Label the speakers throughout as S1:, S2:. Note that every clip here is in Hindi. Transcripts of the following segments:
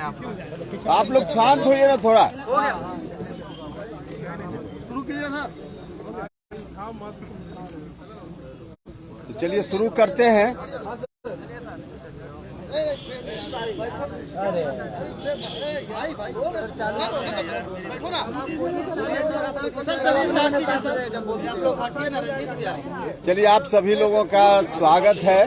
S1: आप लोग शांत होइए ना थोड़ा।
S2: शुरू कीजिए ना।
S1: तो चलिए शुरू करते हैं। चलिए आप सभी लोगों का स्वागत है।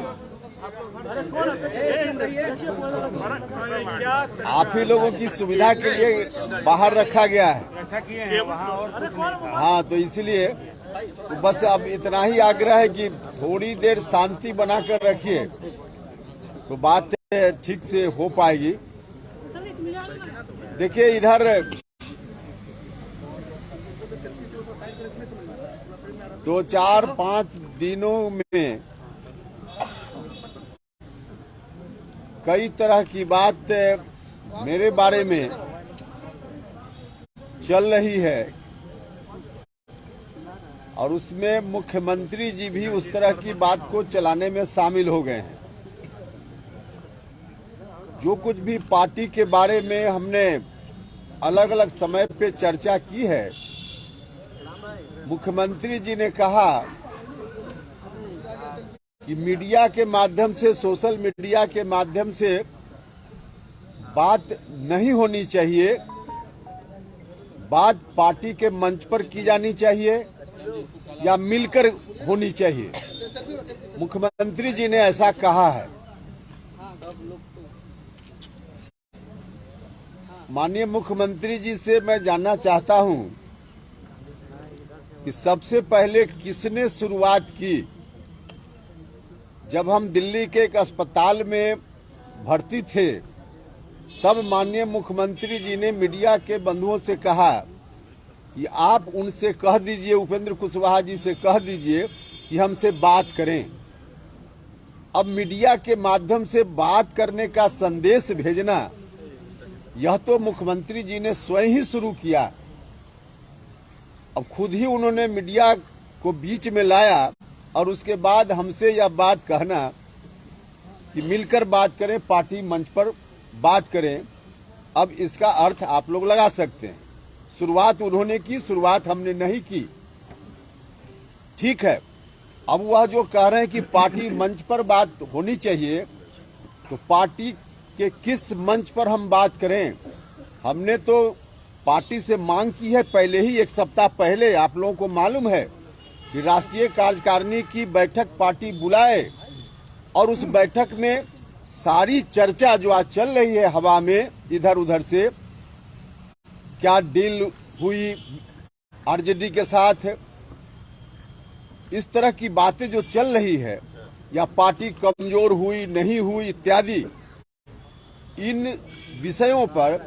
S1: आप ही लोगों की सुविधा के लिए बाहर रखा गया है। हाँ, तो इसलिए तो बस अब इतना ही आग्रह है कि थोड़ी देर शांति बनाकर रखिए तो बात ठीक से हो पाएगी। देखिए इधर 2-4-5 दिनों में कई तरह की बात मेरे बारे में चल रही है और उसमें मुख्यमंत्री जी भी उस तरह की बात को चलाने में शामिल हो गए हैं। जो कुछ भी पार्टी के बारे में हमने अलग अलग समय पे चर्चा की है, मुख्यमंत्री जी ने कहा कि मीडिया के माध्यम से, सोशल मीडिया के माध्यम से बात नहीं होनी चाहिए, बात पार्टी के मंच पर की जानी चाहिए या मिलकर होनी चाहिए। मुख्यमंत्री जी ने ऐसा कहा है। माननीय मुख्यमंत्री जी से मैं जानना चाहता हूं कि सबसे पहले किसने शुरुआत की। जब हम दिल्ली के एक अस्पताल में भर्ती थे तब माननीय मुख्यमंत्री जी ने मीडिया के बंधुओं से कहा कि आप उनसे कह दीजिए, उपेंद्र कुशवाहा जी से कह दीजिए कि हमसे बात करें। अब मीडिया के माध्यम से बात करने का संदेश भेजना, यह तो मुख्यमंत्री जी ने स्वयं ही शुरू किया। अब खुद ही उन्होंने मीडिया को बीच में लाया और उसके बाद हमसे यह बात कहना कि मिलकर बात करें, पार्टी मंच पर बात करें। अब इसका अर्थ आप लोग लगा सकते हैं। शुरुआत उन्होंने की, शुरुआत हमने नहीं की। ठीक है, अब वह जो कह रहे हैं कि पार्टी मंच पर बात होनी चाहिए, तो पार्टी के किस मंच पर हम बात करें? हमने तो पार्टी से मांग की है पहले ही, 1 सप्ताह पहले। आप लोगों को मालूम है कि राष्ट्रीय कार्यकारिणी की बैठक पार्टी बुलाए और उस बैठक में सारी चर्चा जो आज चल रही है हवा में इधर उधर से, क्या डील हुई आरजेडी के साथ, इस तरह की बातें जो चल रही है, या पार्टी कमजोर हुई नहीं हुई इत्यादि, इन विषयों पर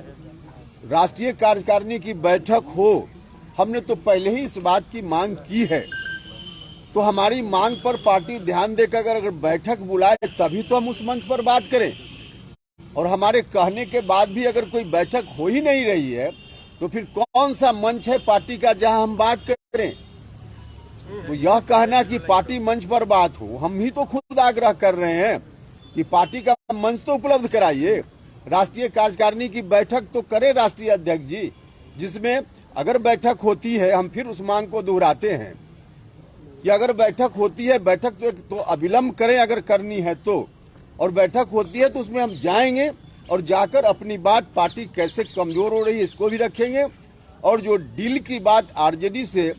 S1: राष्ट्रीय कार्यकारिणी की बैठक हो। हमने तो पहले ही इस बात की मांग की है, तो हमारी मांग पर पार्टी ध्यान देकर अगर बैठक बुलाए तभी तो हम उस मंच पर बात करें। और हमारे कहने के बाद भी अगर कोई बैठक हो ही नहीं रही है तो फिर कौन सा मंच है पार्टी का जहां हम बात करें? तो यह कहना कि पार्टी मंच पर बात हो, हम ही तो खुद आग्रह कर रहे हैं कि पार्टी का मंच तो उपलब्ध कराइए। राष्ट्रीय कार्यकारिणी की बैठक तो करे राष्ट्रीय अध्यक्ष जी, जिसमें अगर बैठक होती है, हम फिर उस मांग को दोहराते हैं कि अगर बैठक होती है, बैठक तो अविलंब करें अगर करनी है तो, और बैठक होती है तो उसमें हम जाएंगे और जाकर अपनी बात पार्टी कैसे कमजोर हो रही है इसको भी रखेंगे, और जो डील की बात आरजेडी से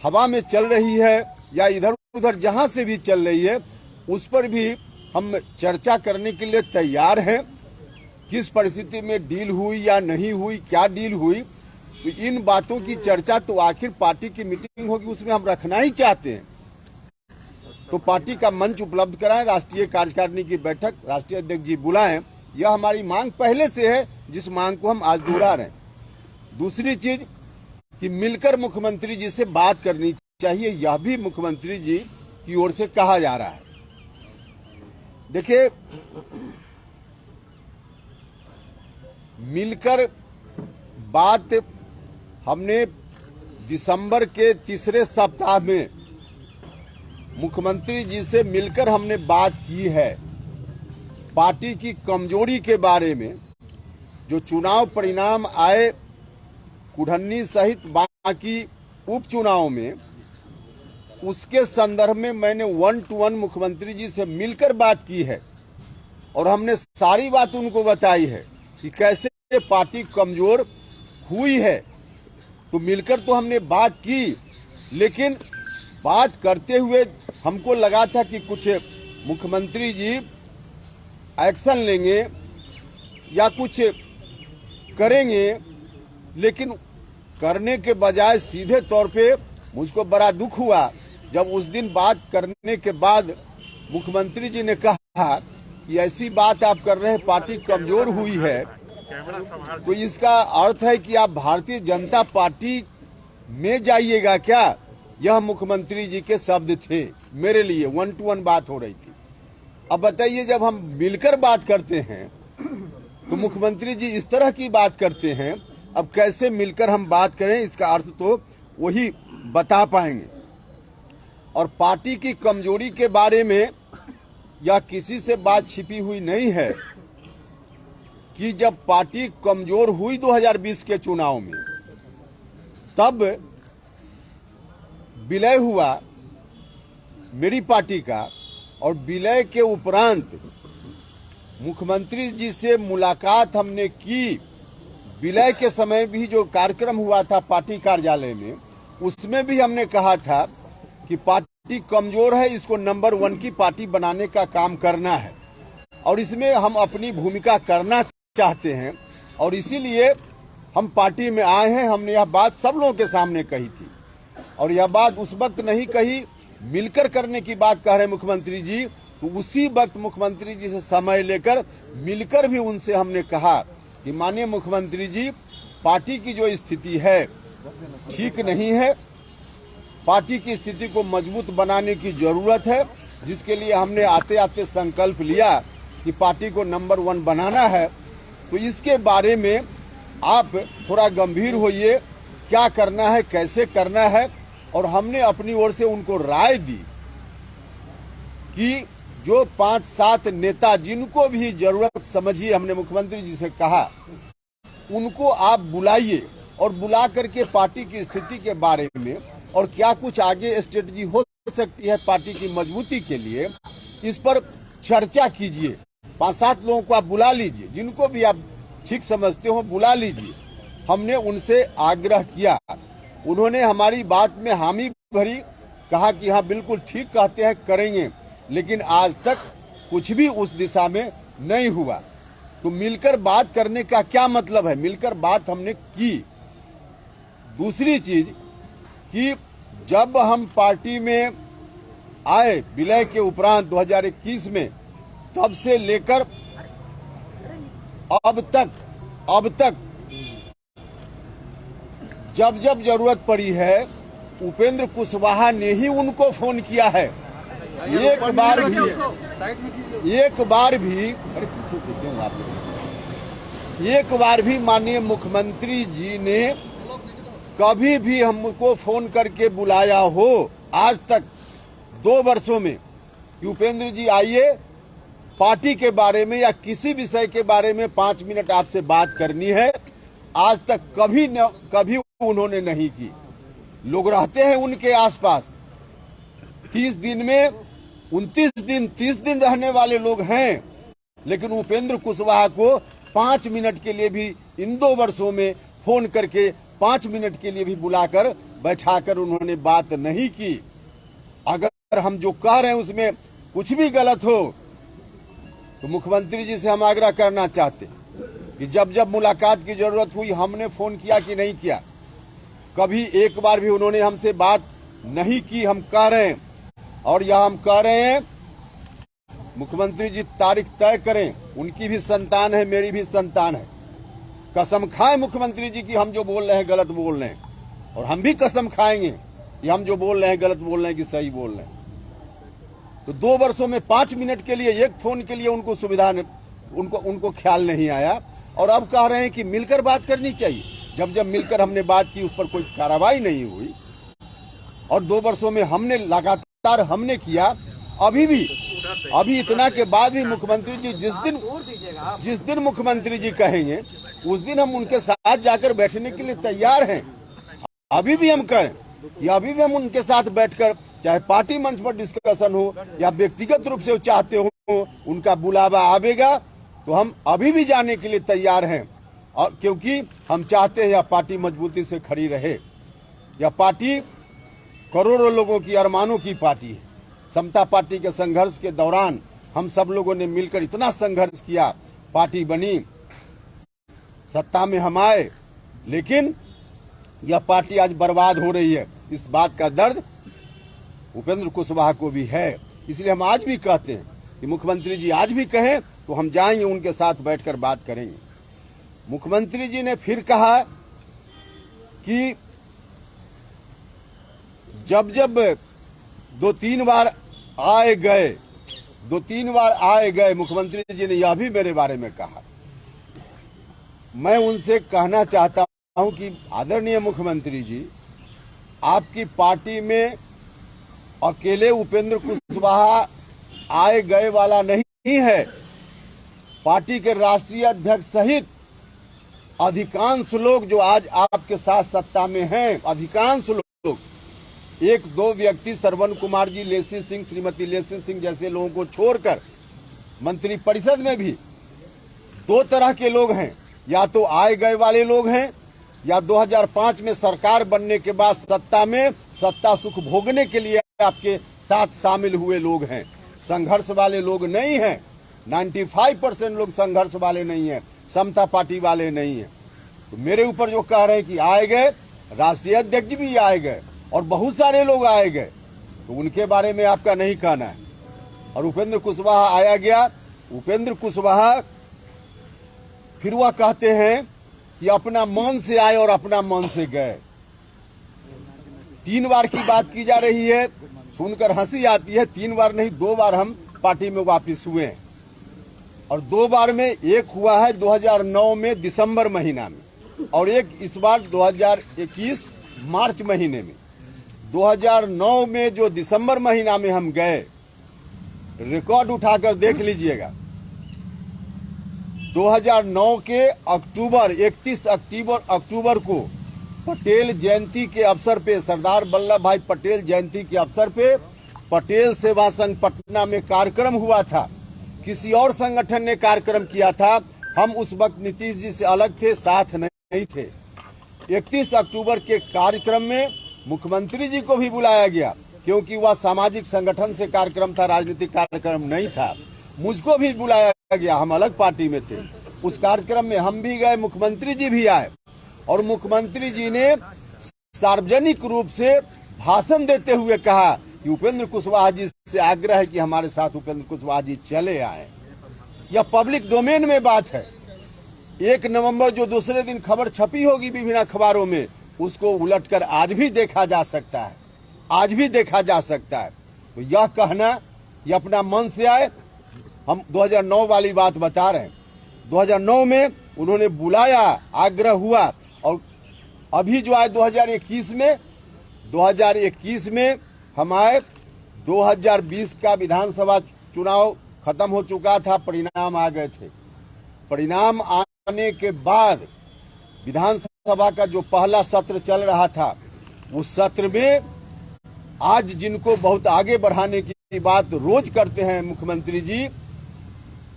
S1: हवा में चल रही है या इधर उधर जहां से भी चल रही है, उस पर भी हम चर्चा करने के लिए तैयार हैं। किस परिस्थिति में डील हुई या नहीं हुई, क्या डील हुई, तो इन बातों की चर्चा तो आखिर पार्टी की मीटिंग होगी उसमें हम रखना ही चाहते हैं। तो पार्टी का मंच उपलब्ध कराएं, राष्ट्रीय कार्यकारिणी की बैठक राष्ट्रीय अध्यक्ष जी बुलाएं, यह हमारी मांग पहले से है, जिस मांग को हम आज दोहरा रहे हैं। दूसरी चीज कि मिलकर मुख्यमंत्री जी से बात करनी चाहिए, यह भी मुख्यमंत्री जी की ओर से कहा जा रहा है। देखिए, मिलकर बात हमने दिसंबर के तीसरे सप्ताह में मुख्यमंत्री जी से मिलकर हमने बात की है, पार्टी की कमजोरी के बारे में जो चुनाव परिणाम आए कुढ़न्नी सहित बाकी उपचुनाव में, उसके संदर्भ में मैंने 1 to 1 मुख्यमंत्री जी से मिलकर बात की है और हमने सारी बात उनको बताई है कि कैसे पार्टी कमजोर हुई है। तो मिलकर तो हमने बात की, लेकिन बात करते हुए हमको लगा था कि कुछ मुख्यमंत्री जी एक्शन लेंगे या कुछ करेंगे, लेकिन करने के बजाय सीधे तौर पे मुझको बड़ा दुख हुआ जब उस दिन बात करने के बाद मुख्यमंत्री जी ने कहा कि ऐसी बात आप कर रहे हैं, पार्टी कमजोर हुई है। तो इसका अर्थ है कि आप भारतीय जनता पार्टी में जाइएगा क्या? यह मुख्यमंत्री जी के शब्द थे मेरे लिए। 1 to 1 बात हो रही थी। अब बताइए, जब हम मिलकर बात करते हैं तो मुख्यमंत्री जी इस तरह की बात करते हैं, अब कैसे मिलकर हम बात करें? इसका अर्थ तो वही बता पाएंगे। और पार्टी की कमजोरी के बारे में या किसी से बात छिपी हुई नहीं है कि जब पार्टी कमजोर हुई 2020 के चुनाव में, तब विलय हुआ मेरी पार्टी का, और विलय के उपरांत मुख्यमंत्री जी से मुलाकात हमने की। विलय के समय भी जो कार्यक्रम हुआ था पार्टी कार्यालय में, उसमें भी हमने कहा था कि पार्टी कमजोर है, इसको नंबर 1 की पार्टी बनाने का काम करना है और इसमें हम अपनी भूमिका करना चाहते हैं और इसीलिए हम पार्टी में आए हैं। हमने यह बात सब लोगों के सामने कही थी और यह बात उस वक्त नहीं कही, मिलकर करने की बात कह रहे मुख्यमंत्री जी। तो उसी वक्त मुख्यमंत्री जी से समय लेकर मिलकर भी उनसे हमने कहा कि माननीय मुख्यमंत्री जी, पार्टी की जो स्थिति है ठीक नहीं है, पार्टी की स्थिति को मजबूत बनाने की जरूरत है, जिसके लिए हमने आते आते संकल्प लिया कि पार्टी को नंबर 1 बनाना है। तो इसके बारे में आप थोड़ा गंभीर होइए, क्या करना है, कैसे करना है। और हमने अपनी ओर से उनको राय दी कि जो 5-7 नेता जिनको भी जरूरत समझिए, हमने मुख्यमंत्री जी से कहा उनको आप बुलाइए और बुला करके पार्टी की स्थिति के बारे में और क्या कुछ आगे स्ट्रेटजी हो सकती है पार्टी की मजबूती के लिए, इस पर चर्चा कीजिए। 5-7 लोगों को आप बुला लीजिए, जिनको भी आप ठीक समझते हो बुला लीजिए। हमने उनसे आग्रह किया, उन्होंने हमारी बात में हामी भरी, कहा कि हाँ बिल्कुल ठीक कहते हैं, करेंगे, लेकिन आज तक कुछ भी उस दिशा में नहीं हुआ। तो मिलकर बात करने का क्या मतलब है? मिलकर बात हमने की। दूसरी चीज कि जब हम पार्टी में आए विलय के उपरांत 2021 में, तब से लेकर अब तक जब जब जरूरत पड़ी है उपेंद्र कुशवाहा ने ही उनको फोन किया है। एक बार भी माननीय मुख्यमंत्री जी ने कभी भी हमको फोन करके बुलाया हो आज तक 2 वर्षों में कि उपेंद्र जी आइए, पार्टी के बारे में या किसी विषय के बारे में 5 मिनट आपसे बात करनी है, आज तक कभी उन्होंने नहीं की। लोग रहते हैं उनके आसपास, 30 दिन में 29 दिन 30 दिन रहने वाले लोग हैं, लेकिन उपेंद्र कुशवाहा को 5 मिनट के लिए भी इन 2 वर्षों में फोन करके 5 मिनट के लिए भी बुलाकर बैठाकर उन्होंने बात नहीं की। अगर हम जो कह रहे हैं उसमें कुछ भी गलत हो तो मुख्यमंत्री जी से हम आग्रह करना चाहते हैं कि जब जब मुलाकात की जरूरत हुई हमने फोन किया कि नहीं किया? कभी एक बार भी उन्होंने हमसे बात नहीं की। हम कह रहे हैं और यह हम कह रहे हैं, मुख्यमंत्री जी तारीख तय करें, उनकी भी संतान है, मेरी भी संतान है। कसम खाएं मुख्यमंत्री जी की हम जो बोल रहे हैं गलत बोल रहे हैं, और हम भी कसम खाएंगे कि हम जो बोल रहे हैं गलत बोल रहे हैं कि सही बोल रहे हैं। तो 2 वर्षों में 5 मिनट के लिए एक फोन के लिए उनको सुविधा उनको ख्याल नहीं आया, और अब कह रहे हैं कि मिलकर बात करनी चाहिए। जब जब मिलकर हमने बात की उस पर कोई कार्रवाई नहीं हुई, और 2 वर्षों में हमने लगातार हमने किया। अभी इतना के बाद भी मुख्यमंत्री जी जिस दिन मुख्यमंत्री जी कहेंगे उस दिन हम उनके साथ जाकर बैठने के लिए तैयार हैं। अभी भी हम कहें कि अभी भी हम उनके साथ बैठकर, चाहे पार्टी मंच पर डिस्कशन हो या व्यक्तिगत रूप से वो चाहते हो उनका बुलावा आवेगा तो हम अभी भी जाने के लिए तैयार हैं। और क्योंकि हम चाहते हैं यह पार्टी मजबूती से खड़ी रहे। यह पार्टी करोड़ों लोगों की अरमानों की पार्टी है। समता पार्टी के संघर्ष के दौरान हम सब लोगों ने मिलकर इतना संघर्ष किया, पार्टी बनी, सत्ता में हम आए, लेकिन यह पार्टी आज बर्बाद हो रही है। इस बात का दर्द उपेंद्र कुशवाहा को भी है। इसलिए हम आज भी कहते हैं कि मुख्यमंत्री जी आज भी कहें तो हम जाएंगे, उनके साथ बैठकर बात करेंगे। मुख्यमंत्री जी ने फिर कहा कि जब जब दो तीन बार आए गए, मुख्यमंत्री जी ने यह भी मेरे बारे में कहा। मैं उनसे कहना चाहता हूं कि आदरणीय मुख्यमंत्री जी, आपकी पार्टी में अकेले उपेंद्र कुशवाहा आए गए वाला नहीं है। पार्टी के राष्ट्रीय अध्यक्ष सहित अधिकांश लोग जो आज आपके साथ सत्ता में हैं, अधिकांश लोग, एक दो व्यक्ति श्रवण कुमार जी, लेसी सिंह, श्रीमती लेसी सिंह जैसे लोगों को छोड़कर मंत्री परिषद में भी दो तरह के लोग हैं। या तो आए गए वाले लोग हैं या 2005 में सरकार बनने के बाद सत्ता सुख भोगने के लिए आपके साथ शामिल हुए लोग हैं। संघर्ष वाले लोग नहीं हैं। 95% लोग संघर्ष वाले नहीं हैं, समता पार्टी वाले नहीं हैं। तो मेरे ऊपर जो कह रहे हैं कि आए गए, राष्ट्रीय अध्यक्ष भी आए गए और बहुत सारे लोग आए गए, तो उनके बारे में आपका नहीं कहना है। और उपेंद्र कुशवाहा आया गया, उपेंद्र कुशवाहा फिर वह कहते हैं कि अपना मन से आए और अपना मन से गए। 3 बार की बात की जा रही है, सुनकर हंसी आती है। 3 बार नहीं, 2 बार हम पार्टी में वापस हुए हैं। और 2 बार में एक हुआ है 2009 में दिसंबर महीना में, और एक इस बार 2021 मार्च महीने में। 2009 में जो दिसंबर महीना में हम गए, रिकॉर्ड उठाकर देख लीजिएगा। 2009 के अक्टूबर 31 अक्टूबर को पटेल जयंती के अवसर पे, सरदार वल्लभ भाई पटेल जयंती के अवसर पे पटेल सेवा संघ पटना में कार्यक्रम हुआ था। किसी और संगठन ने कार्यक्रम किया था। हम उस वक्त नीतीश जी से अलग थे, साथ नहीं थे। 31 अक्टूबर के कार्यक्रम में मुख्यमंत्री जी को भी बुलाया गया, क्योंकि वह सामाजिक संगठन से कार्यक्रम था, राजनीतिक कार्यक्रम नहीं था। मुझको भी बुलाया गया, हम अलग पार्टी में थे। उस कार्यक्रम में हम भी गए, मुख्यमंत्री जी भी आए, और मुख्यमंत्री जी ने सार्वजनिक रूप से भाषण देते हुए कहा कि उपेंद्र कुशवाहा जी से आग्रह है कि हमारे साथ उपेंद्र कुशवाहा जी चले आए। यह पब्लिक डोमेन में बात है। 1 नवंबर जो दूसरे दिन खबर छपी होगी विभिन्न अखबारों में, उसको उलटकर आज भी देखा जा सकता है, आज भी देखा जा सकता है। तो यह कहना कि अपना मन से आए, हम 2009 वाली बात बता रहे हैं। 2009 में उन्होंने बुलाया, आग्रह हुआ, और अभी जो आए 2021 में हम आए। 2020 का विधानसभा चुनाव खत्म हो चुका था, परिणाम आ गए थे। परिणाम आने के बाद विधानसभा का जो पहला सत्र चल रहा था, उस सत्र में आज जिनको बहुत आगे बढ़ाने की बात रोज करते हैं मुख्यमंत्री जी,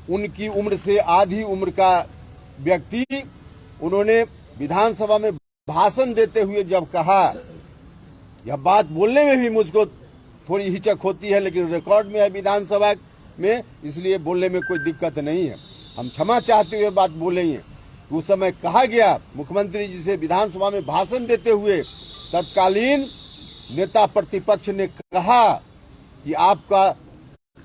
S1: उनकी उम्र से आधी उम्र का व्यक्ति, उन्होंने विधानसभा में भाषण देते हुए जब कहा, यह बात बोलने में भी मुझको थोड़ी हिचक होती है, लेकिन रिकॉर्ड में है विधानसभा में, इसलिए बोलने में कोई दिक्कत नहीं है। हम क्षमा चाहते हुए बात बोलेंगे। उस समय कहा गया मुख्यमंत्री जी से, विधानसभा में भाषण देते हुए तत्कालीन नेता प्रतिपक्ष ने कहा कि आपका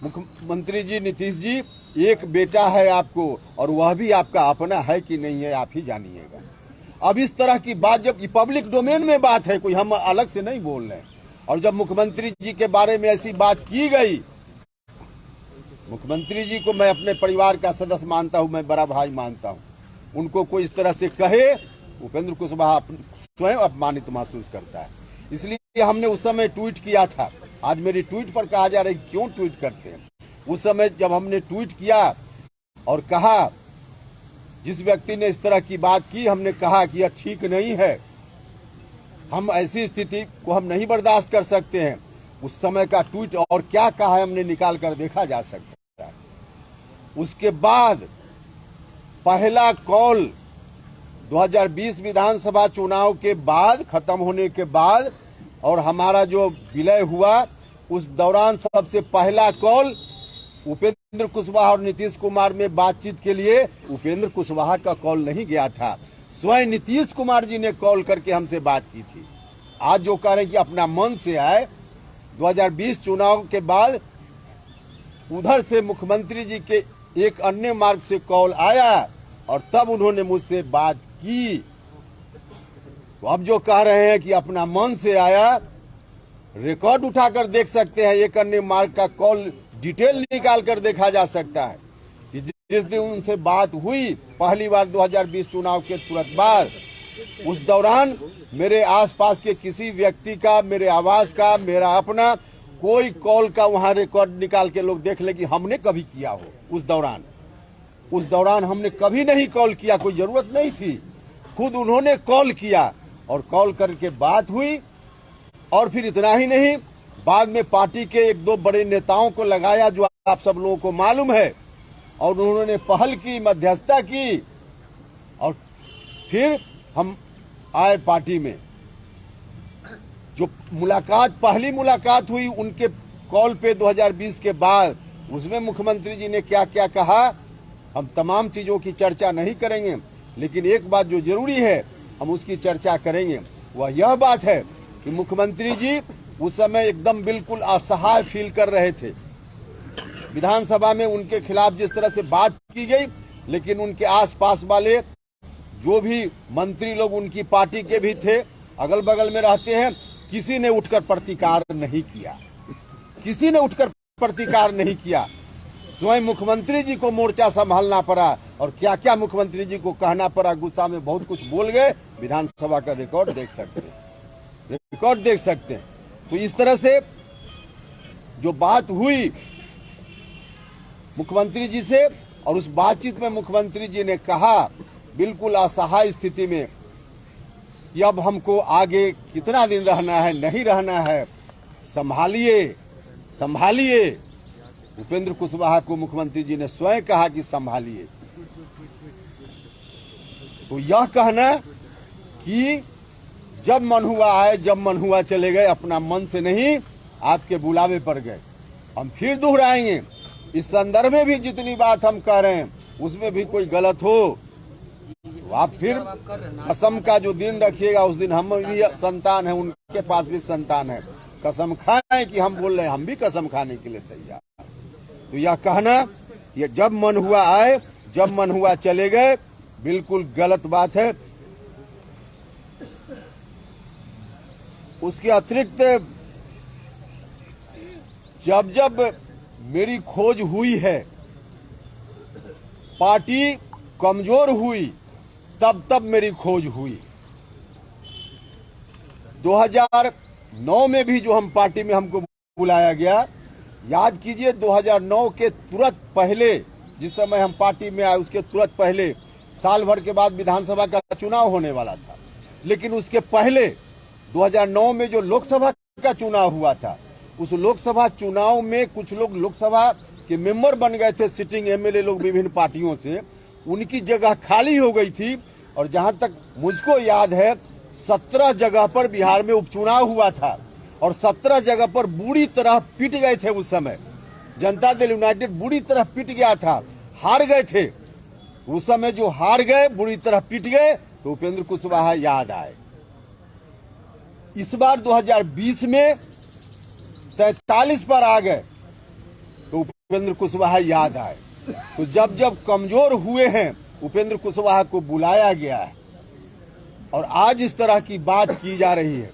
S1: मुख्यमंत्री जी नीतीश जी, एक बेटा है आपको, और वह भी आपका अपना है कि नहीं है आप ही जानिएगा। अब इस तरह की बात, जब पब्लिक डोमेन में बात है, कोई हम अलग से नहीं बोल रहे, और जब मुख्यमंत्री जी के बारे में ऐसी बात की गई, मुख्यमंत्री जी को मैं अपने परिवार का सदस्य मानता हूं, मैं बड़ा भाई मानता हूं, उनको कोई इस तरह से कहे, उपेंद्र कुशवाहा स्वयं अपमानित महसूस करता है। इसलिए हमने उस समय ट्वीट किया था। आज मेरी ट्वीट पर कहा जा रहा है क्यों ट्वीट करते हैं। उस समय जब हमने ट्वीट किया और कहा जिस व्यक्ति ने इस तरह की बात की, हमने कहा कि यह ठीक नहीं है, हम ऐसी स्थिति को हम नहीं बर्दाश्त कर सकते हैं। उस समय का ट्वीट और क्या कहा है हमने निकाल कर देखा जा सकता है। उसके बाद पहला कॉल 2020 विधानसभा चुनाव के बाद खत्म होने के बाद और हमारा जो विलय हुआ, उस दौरान सबसे पहला कॉल उपेंद्र कुशवाहा और नीतीश कुमार में बातचीत के लिए उपेंद्र कुशवाहा का कॉल नहीं गया था, स्वयं नीतीश कुमार जी ने कॉल करके हमसे बात की थी। आज जो कह रहे हैं कि अपना मन से आए, 2020 चुनाव के बाद उधर से मुख्यमंत्री जी के एक अन्य मार्ग से कॉल आया और तब उन्होंने मुझसे बात की। तो अब जो कह रहे हैं कि अपना मन से आया, रिकॉर्ड उठाकर देख सकते हैं, एक अन्य मार्ग का कॉल डिटेल निकाल कर देखा जा सकता है कि जिस दिन उनसे बात हुई पहली बार 2020 चुनाव के तुरंत बाद, उस दौरान मेरे आसपास के किसी व्यक्ति का, मेरे आवास का, मेरा अपना कोई कॉल का वहां रिकॉर्ड निकाल के लोग देख ले कि हमने कभी किया हो। उस दौरान हमने कभी नहीं कॉल किया, कोई जरूरत नहीं थी। खुद उन्होंने कॉल किया और कॉल करके बात हुई। और फिर इतना ही नहीं, बाद में पार्टी के एक दो बड़े नेताओं को लगाया जो आप सब लोगों को मालूम है, और उन्होंने पहल की, मध्यस्थता की, और फिर हम आए पार्टी में। जो मुलाकात, पहली मुलाकात हुई उनके कॉल पे 2020 के बाद, उसमें मुख्यमंत्री जी ने क्या क्या कहा, हम तमाम चीजों की चर्चा नहीं करेंगे, लेकिन एक बात जो जरूरी है हम उसकी चर्चा करेंगे। वह यह बात है कि मुख्यमंत्री जी उस समय एकदम बिल्कुल असहाय फील कर रहे थे। विधानसभा में उनके खिलाफ जिस तरह से बात की गई, लेकिन उनके आसपास वाले जो भी मंत्री लोग उनकी पार्टी के भी थे, अगल बगल में रहते हैं, किसी ने उठकर प्रतिकार नहीं किया, किसी ने उठकर प्रतिकार नहीं किया। स्वयं मुख्यमंत्री जी को मोर्चा संभालना पड़ा और क्या क्या मुख्यमंत्री जी को कहना पड़ा, गुस्सा में बहुत कुछ बोल गए। विधानसभा का रिकॉर्ड देख सकते हैं, रिकॉर्ड देख सकते हैं। तो इस तरह से जो बात हुई मुख्यमंत्री जी से, और उस बातचीत में मुख्यमंत्री जी ने कहा बिल्कुल असहाय स्थिति में कि अब हमको आगे कितना दिन रहना है, नहीं रहना है, संभालिए संभालिए। उपेंद्र कुशवाहा को मुख्यमंत्री जी ने स्वयं कहा कि संभालिए। तो यह कहना कि जब मन हुआ आए, जब मन हुआ चले गए, अपना मन से नहीं आपके बुलावे पर गए। हम फिर दोहराएंगे, इस संदर्भ में भी जितनी बात हम कह रहे हैं उसमें भी कोई गलत हो तो आप फिर कसम का जो दिन रखिएगा, उस दिन हम भी संतान है, उनके पास भी संतान है, कसम खाएं कि हम बोल रहे हैं, हम भी कसम खाने के लिए तैयार। तो यह कहना, ये जब मन हुआ आए, जब मन हुआ चले गए, बिल्कुल गलत बात है। उसके अतिरिक्त जब जब मेरी खोज हुई है, पार्टी कमजोर हुई, तब तब मेरी खोज हुई। 2009 में भी जो हम पार्टी में हमको बुलाया गया, याद कीजिए 2009 के तुरंत पहले, जिस समय हम पार्टी में आए उसके तुरंत पहले, साल भर के बाद विधानसभा का चुनाव होने वाला था। लेकिन उसके पहले 2009 में जो लोकसभा का चुनाव हुआ था, उस लोकसभा चुनाव में कुछ लोग लोकसभा के मेंबर बन गए थे, सिटिंग एमएलए लोग विभिन्न पार्टियों से, उनकी जगह खाली हो गई थी। और जहां तक मुझको याद है 17 जगह पर बिहार में उपचुनाव हुआ था और 17 जगह पर बुरी तरह पिट गए थे। उस समय जनता दल यूनाइटेड बुरी तरह पिट गया था, हार गए थे। उस समय जो हार गए, बुरी तरह पिट गए, तो उपेंद्र कुशवाहा याद आए। इस बार 2020 में 43 पर आ गए तो उपेंद्र कुशवाहा याद आए। तो जब जब कमजोर हुए हैं, उपेंद्र कुशवाहा को बुलाया गया है और आज इस तरह की बात की जा रही है।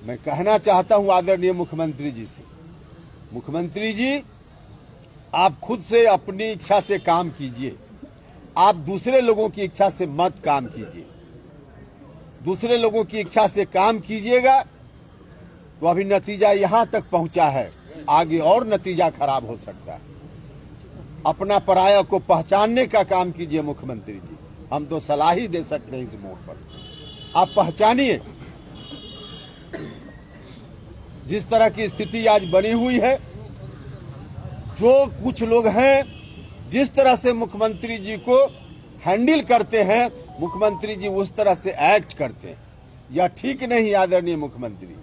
S1: मैं कहना चाहता हूं आदरणीय मुख्यमंत्री जी से, मुख्यमंत्री जी आप खुद से अपनी इच्छा से काम कीजिए, आप दूसरे लोगों की इच्छा से मत काम कीजिए। दूसरे लोगों की इच्छा से काम कीजिएगा तो अभी नतीजा यहां तक पहुंचा है, आगे और नतीजा खराब हो सकता है। अपना पराया को पहचानने का काम कीजिए मुख्यमंत्री जी। हम तो सलाह ही दे सकते हैं इस मोड़ पर, आप पहचानिए। जिस तरह की स्थिति आज बनी हुई है, जो कुछ लोग हैं जिस तरह से मुख्यमंत्री जी को हैंडल करते हैं, मुख्यमंत्री जी उस तरह से एक्ट करते हैं, यह ठीक नहीं। आदरणीय मुख्यमंत्री,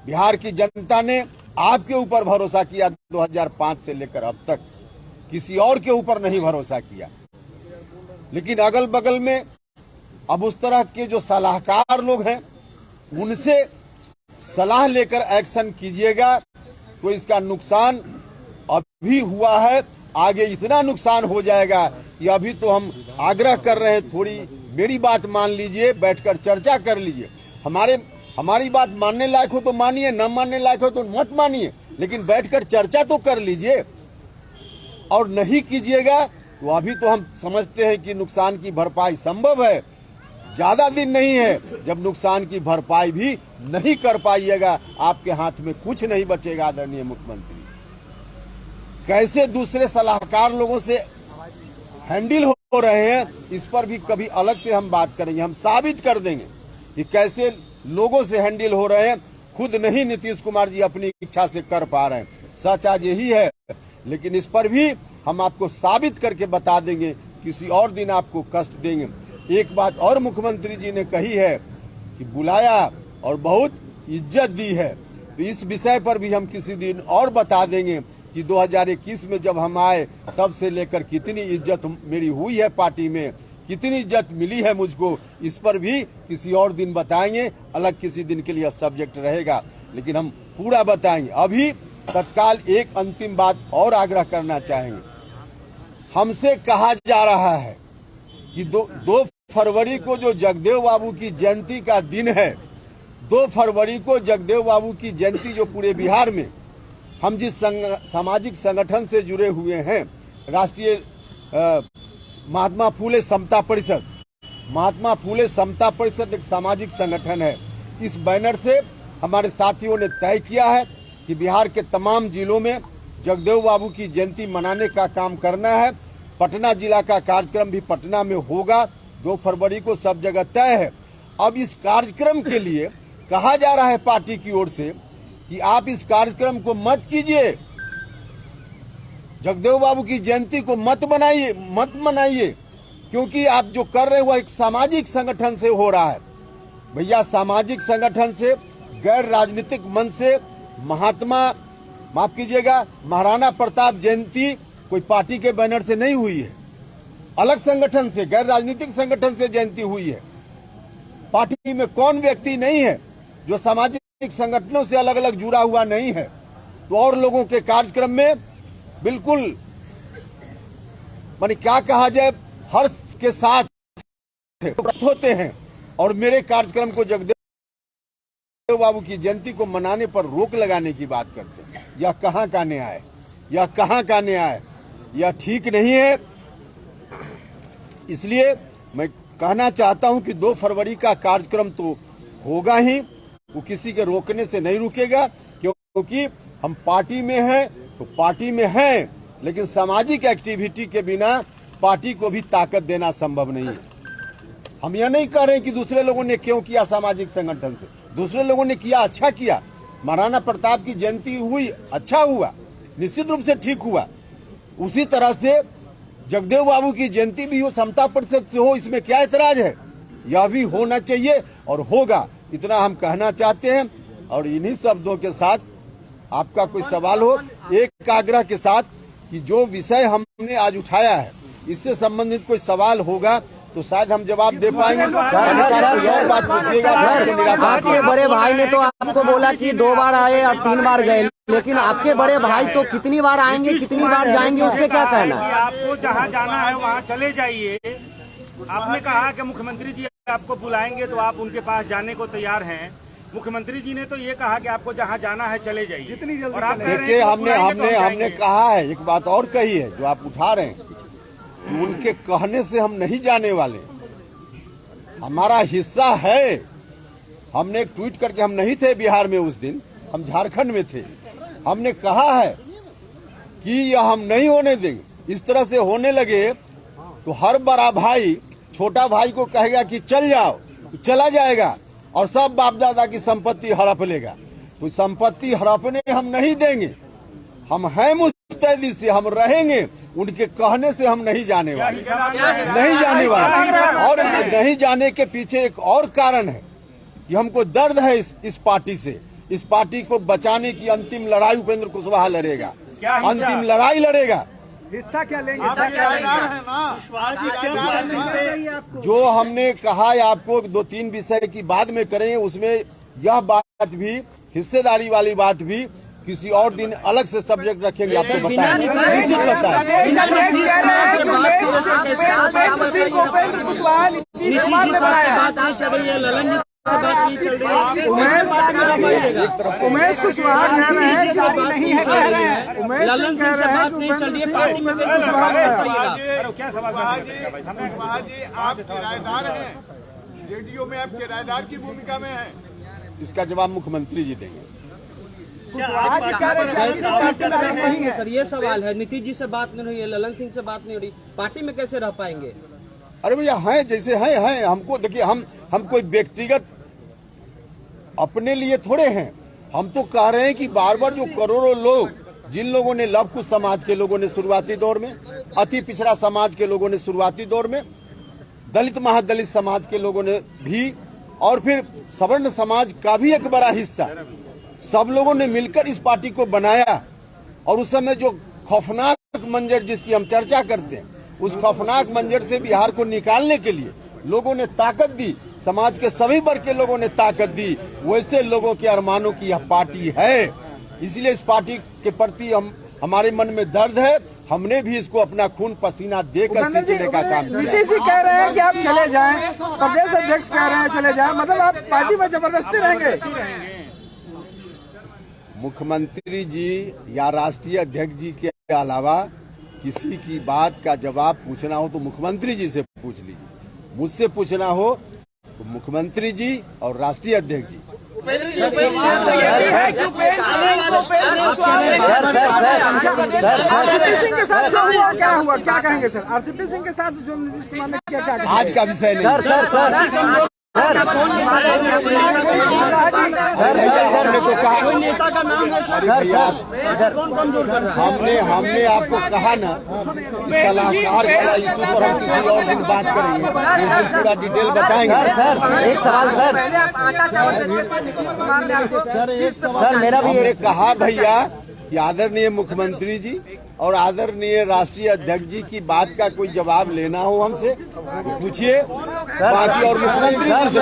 S1: बिहार की जनता ने आपके ऊपर भरोसा किया 2005 से लेकर अब तक, किसी और के ऊपर नहीं भरोसा किया। लेकिन अगल बगल में अब उस तरह के जो सलाहकार लोग हैं, उनसे सलाह लेकर एक्शन कीजिएगा, तो इसका नुकसान अभी हुआ है, आगे इतना नुकसान हो जाएगा कि अभी तो हम आग्रह कर रहे हैं, थोड़ी मेरी बात मान लीजिए, बैठकर चर्चा कर लीजिए। हमारी बात मानने लायक हो तो मानिए, न मानने लायक हो तो मत मानिए, लेकिन बैठकर चर्चा तो कर लीजिए। और नहीं कीजिएगा तो अभी तो हम समझते हैं कि नुकसान की भरपाई संभव है, ज्यादा दिन नहीं है जब नुकसान की भरपाई भी नहीं कर पाइएगा, आपके हाथ में कुछ नहीं बचेगा। आदरणीय मुख्यमंत्री, कैसे दूसरे सलाहकार लोगों से हैंडल हो रहे हैं, इस पर भी कभी अलग से हम बात करेंगे। हम साबित कर देंगे कि कैसे लोगों से हैंडल हो रहे हैं। खुद नहीं नीतीश कुमार जी अपनी इच्छा से कर पा रहे हैं, सच आज यही है। लेकिन इस पर भी हम आपको साबित करके बता देंगे, किसी और दिन आपको कष्ट देंगे। एक बात और मुख्यमंत्री जी ने कही है कि बुलाया और बहुत इज्जत दी है, तो इस विषय पर भी हम किसी दिन और बता देंगे कि 2021 में जब हम आए तब से लेकर कितनी इज्जत मेरी हुई है पार्टी में, कितनी इज्जत मिली है मुझको, इस पर भी किसी और दिन बताएंगे। अलग किसी दिन के लिए सब्जेक्ट रहेगा, लेकिन हम पूरा बताएंगे। अभी तत्काल एक अंतिम बात और आग्रह करना चाहेंगे। हमसे कहा जा रहा है कि 2 फरवरी को जो जगदेव बाबू की जयंती का दिन है, 2 फरवरी को जगदेव बाबू की जयंती जो पूरे बिहार में, हम जिस सामाजिक संगठन से जुड़े हुए हैं, राष्ट्रीय महात्मा फूले समता परिषद, महात्मा फूले समता परिषद एक सामाजिक संगठन है। इस बैनर से हमारे साथियों ने तय किया है कि बिहार के तमाम जिलों में जगदेव बाबू की जयंती मनाने का काम करना है। पटना जिला का कार्यक्रम भी पटना में होगा, 2 फरवरी को सब जगह तय है। अब इस कार्यक्रम के लिए कहा जा रहा है पार्टी की ओर से कि आप इस कार्यक्रम को मत कीजिए, जगदेव बाबू की जयंती को मत मनाइए, क्योंकि आप जो कर रहे हो वह एक सामाजिक संगठन से हो रहा है। भैया, सामाजिक संगठन से, गैर राजनीतिक मंच से माफ कीजिएगा, महाराणा प्रताप जयंती कोई पार्टी के बैनर से नहीं हुई है, अलग संगठन से, गैर राजनीतिक संगठन से जयंती हुई है। पार्टी में कौन व्यक्ति नहीं है जो सामाजिक संगठनों से अलग अलग जुड़ा हुआ नहीं है, तो और लोगों के कार्यक्रम में बिल्कुल माने क्या कहा जाए, हर्ष के साथ होते हैं और मेरे कार्यक्रम को जगदेव बाबू की जयंती को मनाने पर रोक लगाने की बात करते हैं। यह कहां का न्याय, यह कहां का न्याय, यह ठीक नहीं है। इसलिए मैं कहना चाहता हूं कि 2 फरवरी का कार्यक्रम तो होगा ही, वो किसी के रोकने से नहीं रुकेगा, क्योंकि हम पार्टी में हैं तो पार्टी में हैं, लेकिन सामाजिक एक्टिविटी के बिना पार्टी को भी ताकत देना संभव नहीं है। हम यह नहीं कह रहे कि दूसरे लोगों ने क्यों किया, सामाजिक संगठन से दूसरे लोगों ने किया, अच्छा किया। महाराणा प्रताप की जयंती हुई, अच्छा हुआ, निश्चित रूप से ठीक हुआ। उसी तरह से जगदेव बाबू की जयंती भी हो, समता परिषद से हो, इसमें क्या ऐतराज है? यह भी होना चाहिए और होगा, इतना हम कहना चाहते हैं। और इन्हीं शब्दों के साथ आपका कोई सवाल हो, एक आग्रह के साथ कि जो विषय हमने आज उठाया है, इससे संबंधित कोई सवाल होगा तो शायद हम जवाब दे पाएंगे। कोई और बात पूछिएगा।
S2: आपके बड़े भाई ने तो आपको बोला कि 2 बार आए और 3 बार गए, लेकिन आपके बड़े भाई तो कितनी बार आएंगे, कितनी बार जाएंगे, उस पर क्या कहना?
S3: आपको जहाँ जाना है वहाँ चले जाइए। आपने कहा कि मुख्यमंत्री जी आपको बुलाएंगे तो आप उनके पास जाने को तैयार हैं। मुख्यमंत्री जी ने तो ये कहा कि आपको जहाँ जाना है चले जाइए, जितनी जल्दी। और आप
S1: देखिए, हमने कहा है, एक बात और कही है जो आप उठा रहे हैं, उनके कहने से हम नहीं जाने वाले, हमारा हिस्सा है। हमने एक ट्वीट करके, हम नहीं थे बिहार में उस दिन, हम झारखंड में थे, हमने कहा है कि यह हम नहीं होने देंगे। इस तरह से होने लगे तो हर बड़ा भाई छोटा भाई को कहेगा कि चल जाओ, चला जाएगा और सब बाप दादा की संपत्ति हड़प लेगा। तो संपत्ति हड़पने हम नहीं देंगे। हम हैं मुस्तैदी से, हम रहेंगे, उनके कहने से हम नहीं जाने वाले, नहीं जाने वाले। और नहीं जाने के पीछे एक और कारण है कि हमको दर्द है इस पार्टी से। इस पार्टी को बचाने की अंतिम लड़ाई उपेंद्र कुशवाहा लड़ेगा, अंतिम लड़ाई लड़ेगा।
S3: हिस्सा क्या लेंगे?
S1: जो हमने कहा है आपको 2-3 विषय की बाद में करेंगे, उसमें यह बात भी, हिस्सेदारी वाली बात भी किसी और दिन अलग से सब्जेक्ट रखेंगे, आपको बताएंगे, निश्चित बताएंगे।
S4: उमेश कुशवाहा कह रहे हैं कि अभी नहीं है, कह रहे हैं उमेश कह रहे हैं कि उपेंद्र कुशवाहा
S5: जी आप किराएदार हैं, जेडीयू में आप किराएदार की भूमिका में हैं।
S1: इसका जवाब मुख्यमंत्री जी देंगे।
S2: सर ये सवाल है, नीतीश जी से बात नहीं हुई है, ललन सिंह से बात नहीं हो रही, पार्टी में कैसे रह पाएंगे?
S1: अरे भैया हैं जैसे हैं। हमको देखिए, हम कोई व्यक्तिगत अपने लिए थोड़े हैं। हम तो कह रहे हैं कि बार बार जो करोड़ों लोग, जिन लोगों ने लव कुश समाज के लोगों ने शुरुआती दौर में, अति पिछड़ा समाज के लोगों ने शुरुआती दौर में, दलित महादलित समाज के लोगों ने भी, और फिर सवर्ण समाज का भी एक बड़ा हिस्सा, सब लोगों ने मिलकर इस पार्टी को बनाया। और उस समय जो खौफनाक मंजर जिसकी हम चर्चा करते हैं, उस खौफनाक मंजर से बिहार को निकालने के लिए लोगों ने ताकत दी, समाज के सभी वर्ग के लोगों ने ताकत दी। वैसे लोगों के अरमानों की यह पार्टी है, इसलिए इस पार्टी के प्रति हमारे मन में दर्द है। हमने भी इसको अपना खून पसीना देकर सींचने का काम किया।
S4: नीतीश जी कह रहे हैं कि आप चले जाएं, प्रदेश अध्यक्ष कह रहे हैं चले जाएं, मतलब आप पार्टी में जबरदस्ती रहेंगे?
S1: मुख्यमंत्री जी या राष्ट्रीय अध्यक्ष जी के अलावा किसी की बात का जवाब पूछना हो तो मुख्यमंत्री जी से पूछ लीजिए, मुझसे पूछना हो तो मुख्यमंत्री जी और राष्ट्रीय अध्यक्ष जी।
S4: आरसीपी सिंह के साथ जो हुआ क्या हुआ, क्या कहेंगे सर? आरसीपी सिंह के साथ जो नीतीश कुमार ने क्या क्या
S1: आज का विषय नहीं। हमने तो कहा, अरे भैया हमने आपको कहा ना, सलाहकार वाला इशू पर हम किसी और दिन बात करेंगे, इसमें पूरा डिटेल बताएंगे।
S2: एक सवाल सर मेरा भी
S1: हमने कहा भैया कि आदरणीय मुख्यमंत्री जी और आदरणीय राष्ट्रीय अध्यक्ष जी की बात का कोई जवाब लेना हो हमसे तो पूछिए, बाकी और मुख्यमंत्री जी से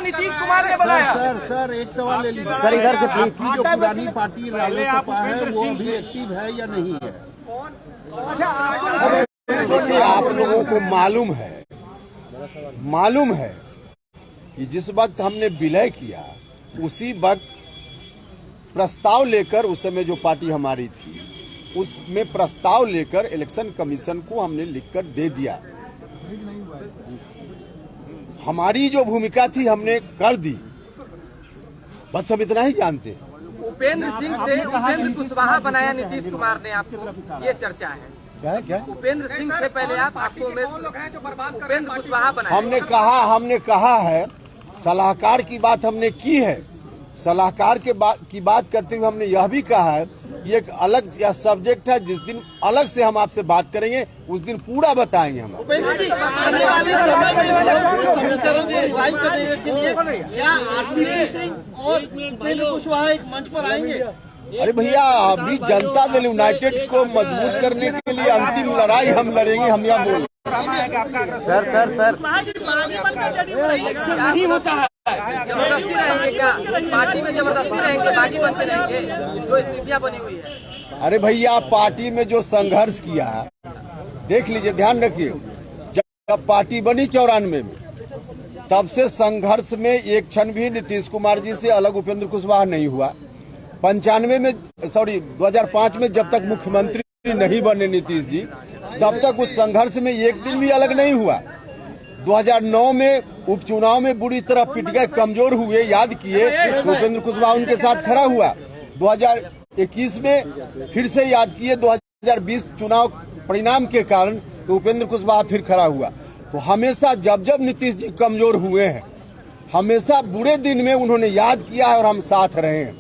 S3: नीतीश कुमार ने बताया।
S5: सर एक सवाल ले लीजिए
S2: सर, इधर से प्लीज।
S5: आपकी जो पुरानी पार्टी रालोसपा है वो अभी एक्टिव है या नहीं है?
S1: देखिए, आप लोगों को मालूम है कि जिस वक्त हमने विलय किया उसी वक्त प्रस्ताव लेकर, उस समय जो पार्टी हमारी थी उसमें प्रस्ताव लेकर इलेक्शन कमीशन को हमने लिखकर दे दिया। हमारी जो भूमिका थी हमने कर दी, बस हम इतना ही जानते हैं।
S6: उपेंद्र सिंह से उपेंद्र कुशवाहा बनाया नीतीश कुमार ने आपको, ये चर्चा है।
S1: क्या
S6: उपेंद्र सिंह से पहले आपको उपेंद्र कुशवाहा बनाया।
S1: हमने कहा है, सलाहकार की बात हमने की है। सलाहकार की बात करते हुए हमने यह भी कहा है कि एक अलग या सब्जेक्ट है, जिस दिन अलग से हम आपसे बात करेंगे उस दिन पूरा बताएंगे हम।
S5: कुशवाहा एक मंच पर आएंगे?
S1: अरे भैया, अभी जनता दल यूनाइटेड को मजबूत करने के लिए अंतिम लड़ाई हम लड़ेंगे, हम यह बोल।
S2: सर
S6: नहीं होता है, जबरदस्ती रहेंगे क्या? पार्टी में जबरदस्ती रहेंगे, बागी बनते रहेंगे, जो स्थितियाँ बनी हुई है।
S1: अरे भैया, पार्टी में जो संघर्ष किया, देख लीजिए, ध्यान रखिए, जब पार्टी बनी 94 में, तब से संघर्ष में एक क्षण भी नीतीश कुमार जी से अलग उपेंद्र कुशवाहा नहीं हुआ। 2005 में जब तक मुख्यमंत्री नहीं बने नीतीश जी, तब तक उस संघर्ष में एक दिन भी अलग नहीं हुआ। 2009 में उपचुनाव में बुरी तरह पिट गए, कमजोर हुए, याद किए, उपेंद्र कुशवाहा उनके साथ खड़ा हुआ। 2021 में फिर से याद किए, 2020 चुनाव परिणाम के कारण तो उपेंद्र कुशवाहा फिर खड़ा हुआ। तो हमेशा जब जब नीतीश जी कमजोर हुए हैं, हमेशा बुरे दिन में उन्होंने याद किया है और हम साथ रहे हैं।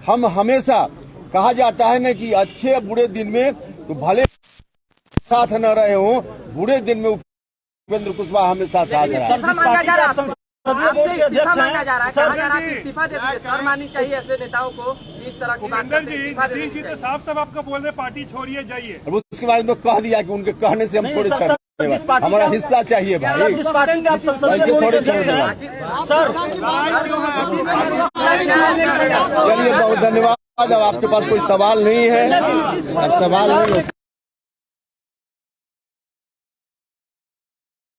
S1: हम हमेशा कहा जाता है ना कि अच्छे या बुरे दिन में तो भले साथ न रहे हो, बुरे दिन में उपेंद्र कुशवाहा हमेशा साथ रहा।
S6: इस्तीफा मांगा जा रहा है, कहा जा रहा है इस्तीफा दे दीजिए, शर्म माननी चाहिए ऐसे नेताओं को इस तरह की बात करते हैं, इस्तीफा दे दीजिए।
S3: तो साफ साफ आपको बोल रहे पार्टी छोड़िए जाइए।
S1: और उसके बारे में तो कह दिया कि उनके कहने से हम थोड़े छोड़ने वाले, हमारा हिस्सा चाहिए भाई,
S2: जिस पार्टी का आप
S1: ऐसे थोड़े छोड़ने वाले। चलिए बहुत धन्यवाद। अब आपके पास कोई सवाल नहीं है, अब सवाल नहीं है।